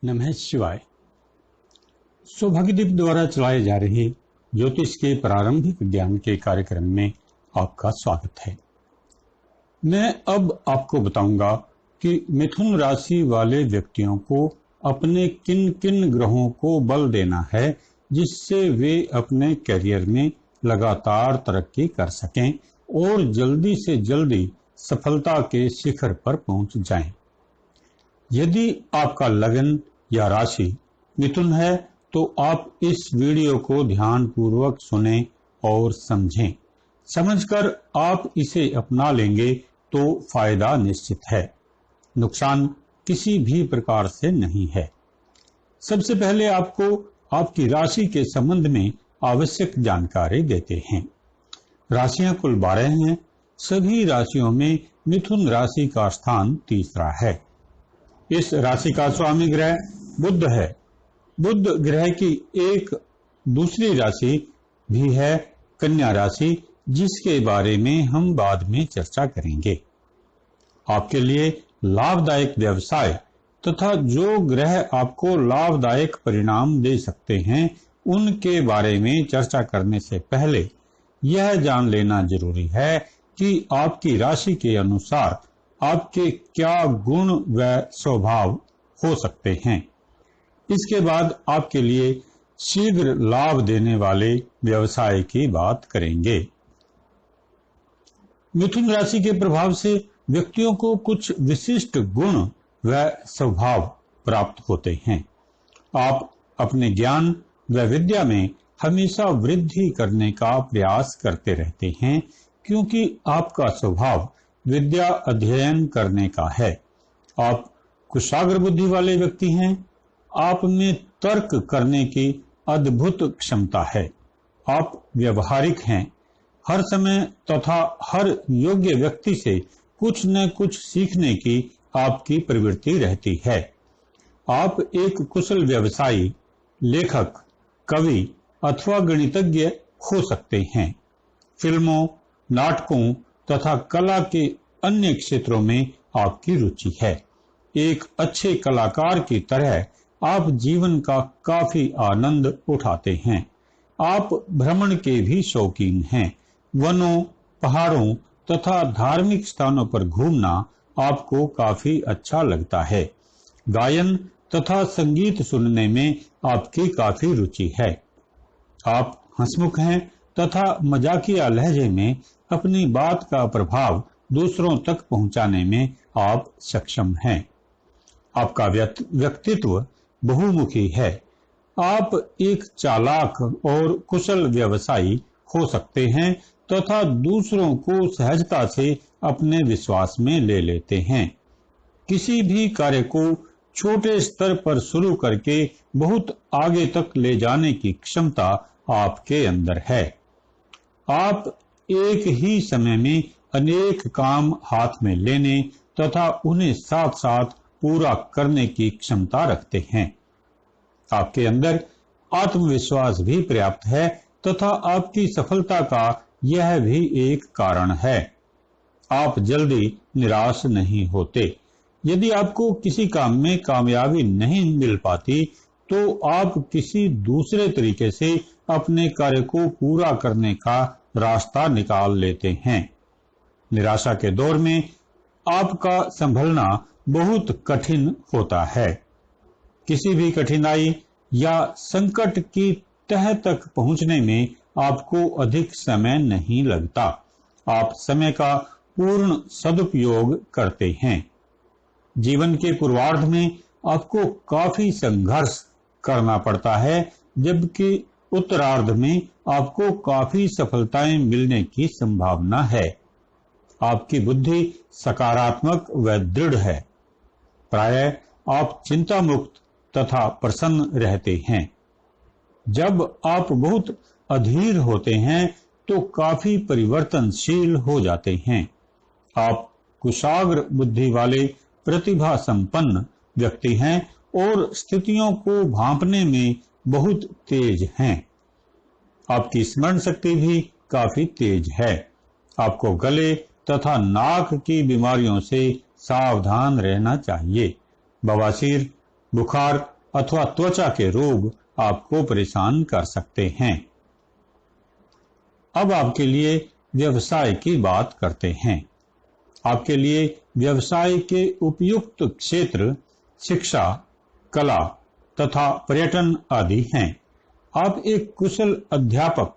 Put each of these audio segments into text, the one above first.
नमः शिवाय। सौभाग्यदीप द्वारा चलाए जा रहे ज्योतिष के प्रारंभिक ज्ञान के कार्यक्रम में आपका स्वागत है। मैं अब आपको बताऊंगा कि मिथुन राशि वाले व्यक्तियों को अपने किन किन ग्रहों को बल देना है जिससे वे अपने करियर में लगातार तरक्की कर सकें और जल्दी से जल्दी सफलता के शिखर पर पहुंच जाएं। यदि आपका लग्न या राशि मिथुन है तो आप इस वीडियो को ध्यान पूर्वक सुनें और समझें। समझकर आप इसे अपना लेंगे तो फायदा निश्चित है, नुकसान किसी भी प्रकार से नहीं है। सबसे पहले आपको आपकी राशि के संबंध में आवश्यक जानकारी देते हैं। राशियां कुल 12 हैं। सभी राशियों में मिथुन राशि का स्थान तीसरा है। इस राशि का स्वामी ग्रह बुध है। बुध ग्रह की एक दूसरी राशि भी है कन्या राशि, जिसके बारे में हम बाद में चर्चा करेंगे। आपके लिए लाभदायक व्यवसाय तथा जो ग्रह आपको लाभदायक परिणाम दे सकते हैं उनके बारे में चर्चा करने से पहले यह जान लेना जरूरी है कि आपकी राशि के अनुसार आपके क्या गुण व स्वभाव हो सकते हैं। इसके बाद आपके लिए शीघ्र लाभ देने वाले व्यवसाय की बात करेंगे। मिथुन राशि के प्रभाव से व्यक्तियों को कुछ विशिष्ट गुण व स्वभाव प्राप्त होते हैं। आप अपने ज्ञान व विद्या में हमेशा वृद्धि करने का प्रयास करते रहते हैं, क्योंकि आपका स्वभाव विद्या अध्ययन करने का है। आप कुशाग्र बुद्धि वाले व्यक्ति हैं। आप में तर्क करने की अद्भुत क्षमता है। आप व्यवहारिक हैं। हर समय तथा हर योग्य व्यक्ति से कुछ न कुछ सीखने की आपकी प्रवृत्ति रहती है। आप एक कुशल व्यवसायी, लेखक, कवि अथवा गणितज्ञ हो सकते हैं। फिल्मों, नाटकों तथा कला के अन्य क्षेत्रों में आपकी रुचि है। एक अच्छे कलाकार की तरह आप जीवन का काफी आनंद उठाते हैं। आप भ्रमण के भी शौकीन हैं। वनों, पहाड़ों तथा धार्मिक स्थानों पर घूमना आपको काफी अच्छा लगता है। गायन तथा संगीत सुनने में आपकी काफी रुचि है। आप हंसमुख हैं तथा मजाकिया लहजे में अपनी बात का प्रभाव दूसरों तक पहुंचाने में आप सक्षम हैं। आपका व्यक्तित्व बहुमुखी है। आप एक चालाक और कुशल व्यवसायी हो सकते हैं तथा दूसरों को सहजता से अपने विश्वास में ले लेते हैं। किसी भी कार्य को छोटे स्तर पर शुरू करके बहुत आगे तक ले जाने की क्षमता आपके अंदर है। आप एक ही समय में अनेक काम हाथ में लेने तथा उन्हें साथ साथ पूरा करने की क्षमता रखते हैं। आपके अंदर आत्मविश्वास भी पर्याप्त है तथा आपकी सफलता का यह भी एक कारण है। आप जल्दी निराश नहीं होते। यदि आपको किसी काम में कामयाबी नहीं मिल पाती तो आप किसी दूसरे तरीके से अपने कार्य को पूरा करने का रास्ता निकाल लेते हैं। निराशा के दौर में आपका संभलना बहुत कठिन होता है। किसी भी कठिनाई या संकट की तह तक पहुंचने में आपको अधिक समय नहीं लगता। आप समय का पूर्ण सदुपयोग करते हैं। जीवन के पूर्वार्ध में आपको काफी संघर्ष करना पड़ता है, जबकि उत्तरार्ध में आपको काफी सफलताएं मिलने की संभावना है। आपकी बुद्धि सकारात्मक व दृढ़ है। प्रायः आप चिंता मुक्त तथा प्रसन्न रहते हैं। जब आप बहुत अधीर होते हैं तो काफी परिवर्तनशील हो जाते हैं। आप कुशाग्र बुद्धि वाले प्रतिभा संपन्न व्यक्ति हैं और स्थितियों को भांपने में बहुत तेज हैं। आपकी स्मरण शक्ति भी काफी तेज है। आपको गले तथा नाक की बीमारियों से सावधान रहना चाहिए। बवासीर, बुखार अथवा त्वचा के रोग आपको परेशान कर सकते हैं। अब आपके लिए व्यवसाय की बात करते हैं। आपके लिए व्यवसाय के उपयुक्त क्षेत्र शिक्षा, कला तथा पर्यटन आदि हैं। आप एक कुशल अध्यापक,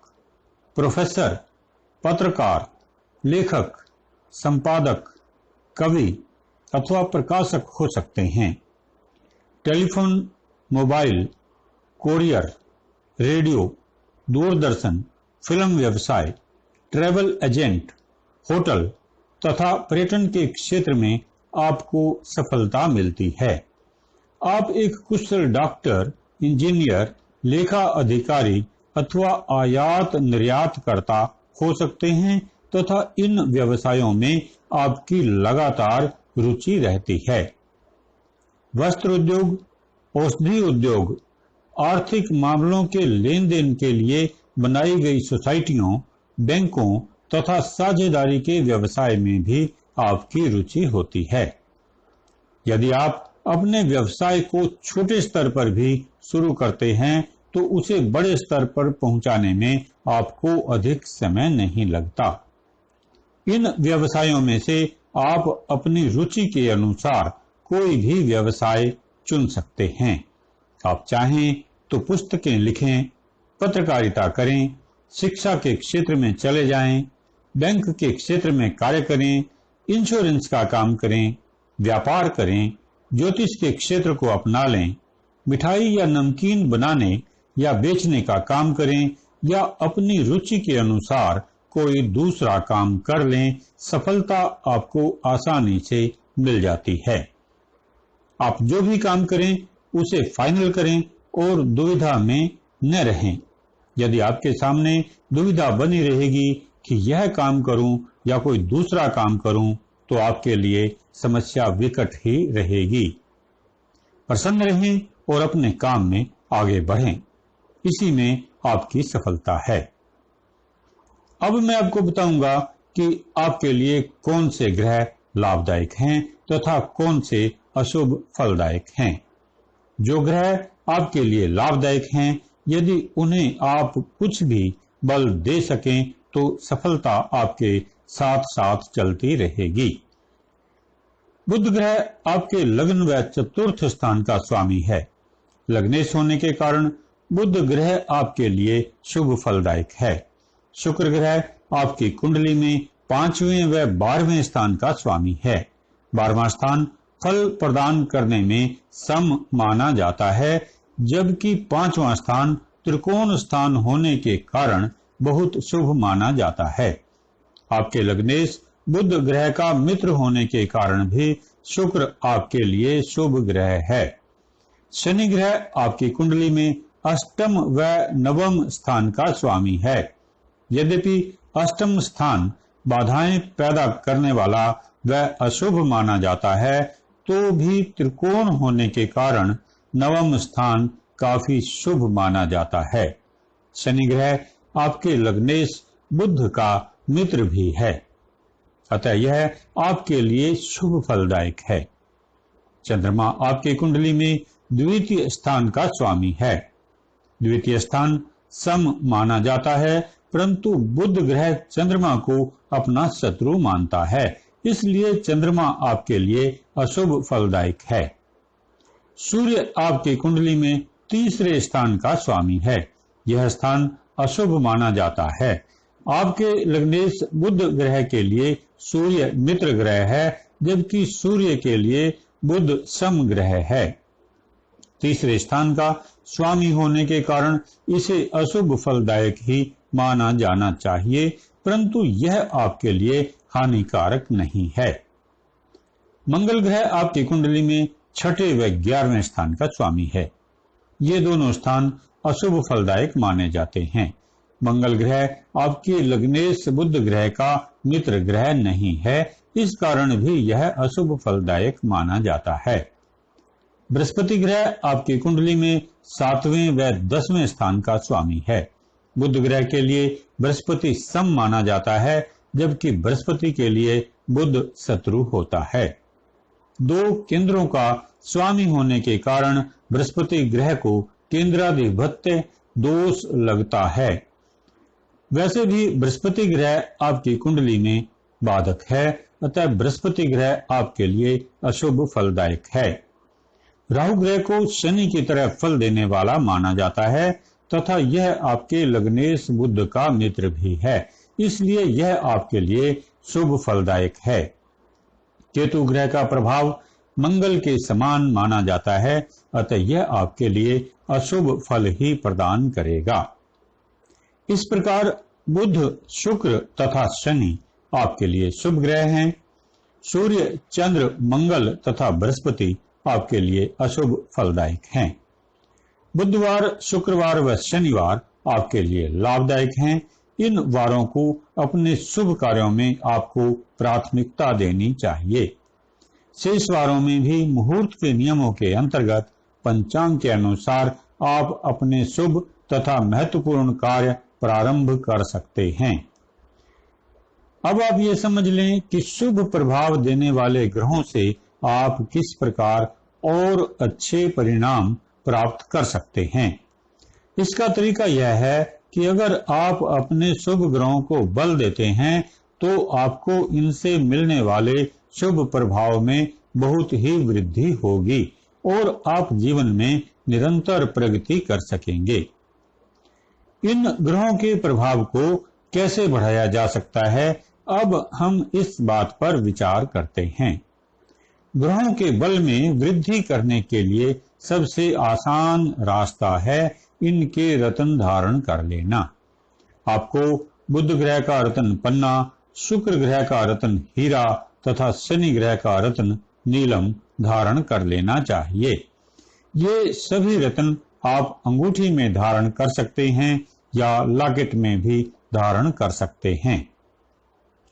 प्रोफेसर, पत्रकार, लेखक, संपादक, कवि अथवा प्रकाशक हो सकते हैं। Telephone, mobile, courier, radio, Doordarshan, film व्यवसाय, ट्रैवल एजेंट, होटल तथा पर्यटन के क्षेत्र में आपको सफलता मिलती है। आप एक कुशल डॉक्टर, इंजीनियर, लेखा अधिकारी अथवा आयात निर्यात करता हो सकते हैं तथा इन व्यवसायों में आपकी लगातार रुचि रहती है। वस्त्र उद्योग, औषधि उद्योग, आर्थिक मामलों के लेन देन के लिए बनाई गई सोसाइटियों, बैंकों तथा साझेदारी के व्यवसाय में भी आपकी रुचि होती है। यदि आप अपने व्यवसाय को छोटे स्तर पर भी शुरू करते हैं तो उसे बड़े स्तर पर पहुंचाने में आपको अधिक समय नहीं लगता। इन व्यवसायों में से आप अपनी रुचि के अनुसार कोई भी व्यवसाय चुन सकते हैं। आप चाहें तो पुस्तकें लिखें, पत्रकारिता करें, शिक्षा के क्षेत्र में चले जाएं, बैंक के क्षेत्र में कार्य करें, इंश्योरेंस का काम करें, व्यापार करें, ज्योतिष के क्षेत्र को अपना लें, मिठाई या नमकीन बनाने या बेचने का काम करें या अपनी रुचि के अनुसार कोई दूसरा काम कर लें, सफलता आपको आसानी से मिल जाती है। आप जो भी काम करें उसे फाइनल करें और दुविधा में न रहें। यदि आपके सामने दुविधा बनी रहेगी कि यह काम करूं या कोई दूसरा काम करूं तो आपके लिए समस्या विकट ही रहेगी। प्रसन्न रहें और अपने काम में आगे बढ़ें, इसी में आपकी सफलता है। अब मैं आपको बताऊंगा कि आपके लिए कौन से ग्रह लाभदायक हैं तथा कौन से अशुभ फलदायक हैं। जो ग्रह आपके लिए लाभदायक हैं, यदि उन्हें आप कुछ भी बल दे सकें तो सफलता आपके साथ साथ चलती रहेगी। बुध ग्रह आपके लग्न व चतुर्थ स्थान का स्वामी है। लग्नेश होने के कारण बुध ग्रह आपके लिए शुभ फलदायक है। शुक्र ग्रह आपकी कुंडली में 5वें व 12वें स्थान का स्वामी है। 12वां स्थान फल प्रदान करने में सम माना जाता है, जबकि 5वां स्थान त्रिकोण स्थान होने के कारण बहुत शुभ माना जाता है। आपके लग्नेश बुध ग्रह का मित्र होने के कारण भी शुक्र आपके लिए शुभ ग्रह है। शनि ग्रह आपकी कुंडली में अष्टम व नवम स्थान का स्वामी है। यद्यपि अष्टम स्थान बाधाएं पैदा करने वाला व अशुभ माना जाता है, तो भी त्रिकोण होने के कारण नवम स्थान काफी शुभ माना जाता है। शनि ग्रह आपके लग्नेश बुध का मित्र भी है, अतः यह आपके लिए शुभ फलदायक है। चंद्रमा आपके कुंडली में द्वितीय स्थान का स्वामी है। द्वितीय स्थान सम माना जाता है, परंतु बुध ग्रह चंद्रमा को अपना शत्रु मानता है, इसलिए चंद्रमा आपके लिए अशुभ फलदायक है। सूर्य आपकी कुंडली में तीसरे स्थान का स्वामी है। यह स्थान अशुभ माना जाता है। आपके लग्नेश बुध ग्रह के लिए सूर्य मित्र ग्रह है, जबकि सूर्य के लिए बुध सम ग्रह है। तीसरे स्थान का स्वामी होने के कारण इसे अशुभ फलदायक ही माना जाना चाहिए, परंतु यह आपके लिए हानिकारक नहीं है। मंगल ग्रह आपकी कुंडली में 6ठे व 11वें स्थान का स्वामी है। ये दोनों स्थान अशुभ फलदायक माने जाते हैं। मंगल ग्रह आपके लग्नेश बुध ग्रह का मित्र ग्रह नहीं है, इस कारण भी यह अशुभ फलदायक माना जाता है। बृहस्पति ग्रह आपकी कुंडली में 7वें व 10वें स्थान का स्वामी है। बुध ग्रह के लिए बृहस्पति सम माना जाता है, जबकि बृहस्पति के लिए बुध शत्रु होता है। दो केंद्रों का स्वामी होने के कारण बृहस्पति ग्रह को केंद्राधिपत्य दोष लगता है। वैसे भी बृहस्पति ग्रह आपकी कुंडली में बाधक है, अतः बृहस्पति ग्रह आपके लिए अशुभ फलदायक है। राहु ग्रह को शनि की तरह फल देने वाला माना जाता है तथा यह आपके लग्नेश बुध का मित्र भी है, इसलिए यह आपके लिए शुभ फलदायक है। केतु ग्रह का प्रभाव मंगल के समान माना जाता है, अतः यह आपके लिए अशुभ फल ही प्रदान करेगा। इस प्रकार बुध, शुक्र तथा शनि आपके लिए शुभ ग्रह हैं। सूर्य, चंद्र, मंगल तथा बृहस्पति आपके लिए अशुभ फलदायक हैं। बुधवार, शुक्रवार व शनिवार आपके लिए लाभदायक हैं। इन वारों को अपने शुभ कार्यों में आपको प्राथमिकता देनी चाहिए। शेष वारों में भी मुहूर्त के नियमों के अंतर्गत पंचांग के अनुसार आप अपने शुभ तथा महत्वपूर्ण कार्य प्रारंभ कर सकते हैं। अब आप ये समझ लें कि शुभ प्रभाव देने वाले ग्रहों से आप किस प्रकार और अच्छे परिणाम प्राप्त कर सकते हैं। इसका तरीका यह है कि अगर आप अपने शुभ ग्रहों को बल देते हैं तो आपको इनसे मिलने वाले शुभ प्रभाव में बहुत ही वृद्धि होगी और आप जीवन में निरंतर प्रगति कर सकेंगे। इन ग्रहों के प्रभाव को कैसे बढ़ाया जा सकता है, अब हम इस बात पर विचार करते हैं। ग्रहों के बल में वृद्धि करने के लिए सबसे आसान रास्ता है इनके रत्न धारण कर लेना। आपको बुध ग्रह का रत्न पन्ना, शुक्र ग्रह का रत्न हीरा तथा शनि ग्रह का रत्न नीलम धारण कर लेना चाहिए। ये सभी रत्न आप अंगूठी में धारण कर सकते हैं या लॉकेट में भी धारण कर सकते हैं।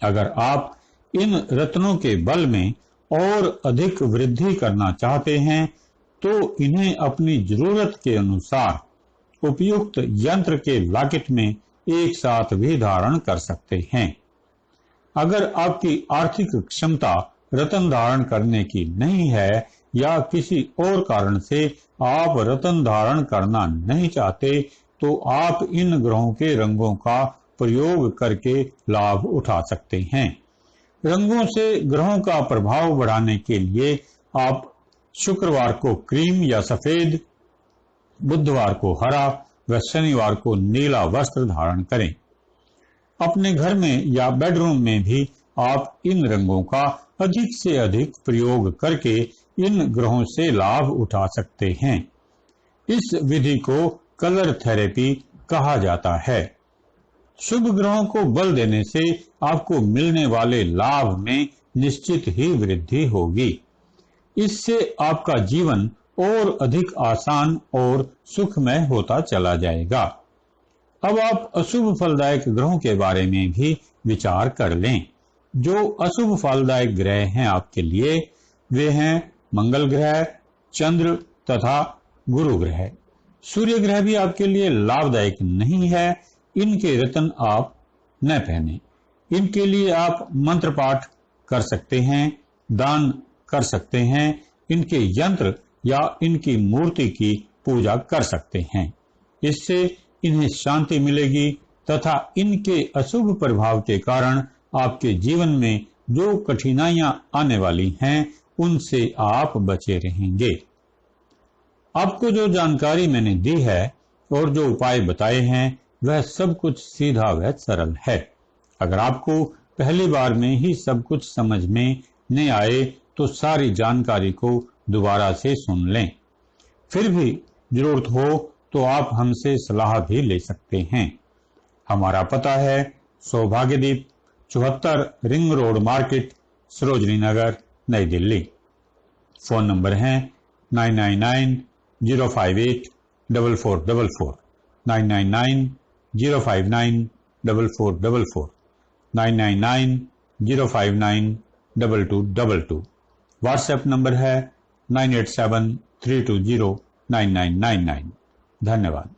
अगर आप इन रत्नों के बल में और अधिक वृद्धि करना चाहते हैं तो इन्हें अपनी जरूरत के अनुसार उपयुक्त यंत्र के लॉकेट में एक साथ भी धारण कर सकते हैं। अगर आपकी आर्थिक क्षमता रत्न धारण करने की नहीं है या किसी और कारण से आप रत्न धारण करना नहीं चाहते तो आप इन ग्रहों के रंगों का प्रयोग करके लाभ उठा सकते हैं। रंगों से ग्रहों का प्रभाव बढ़ाने के लिए आप शुक्रवार को क्रीम या सफेद, बुधवार को हरा व शनिवार को नीला वस्त्र धारण करें। अपने घर में या बेडरूम में भी आप इन रंगों का अधिक से अधिक प्रयोग करके इन ग्रहों से लाभ उठा सकते हैं। इस विधि को कलर थेरेपी कहा जाता है। शुभ ग्रहों को बल देने से आपको मिलने वाले लाभ में निश्चित ही वृद्धि होगी। इससे आपका जीवन और अधिक आसान और सुखमय होता चला जाएगा। अब आप अशुभ फलदायक ग्रहों के बारे में भी विचार कर लें। जो अशुभ फलदायक ग्रह हैं आपके लिए, वे हैं मंगल ग्रह, चंद्र तथा गुरु ग्रह। सूर्य ग्रह भी आपके लिए लाभदायक नहीं है। इनके रत्न आप न पहने। इनके लिए आप मंत्र पाठ कर सकते हैं, दान कर सकते हैं, इनके यंत्र या इनकी मूर्ति की पूजा कर सकते हैं। इससे इन्हें शांति मिलेगी तथा इनके अशुभ प्रभाव के कारण आपके जीवन में जो कठिनाइयां आने वाली हैं उनसे आप बचे रहेंगे। आपको जो जानकारी मैंने दी है और जो उपाय बताए हैं वह सब कुछ सीधा व सरल है। अगर आपको पहली बार में ही सब कुछ समझ में नहीं आए तो सारी जानकारी को दोबारा से सुन लें। फिर भी जरूरत हो तो आप हमसे सलाह भी ले सकते हैं। हमारा पता है सौभाग्यदीप 74 ring road market, Sarojini Nagar, नई दिल्ली। फोन नंबर है 9990584444, 9990594444, 9990592222। व्हाट्सएप नंबर है 9873209999। धन्यवाद।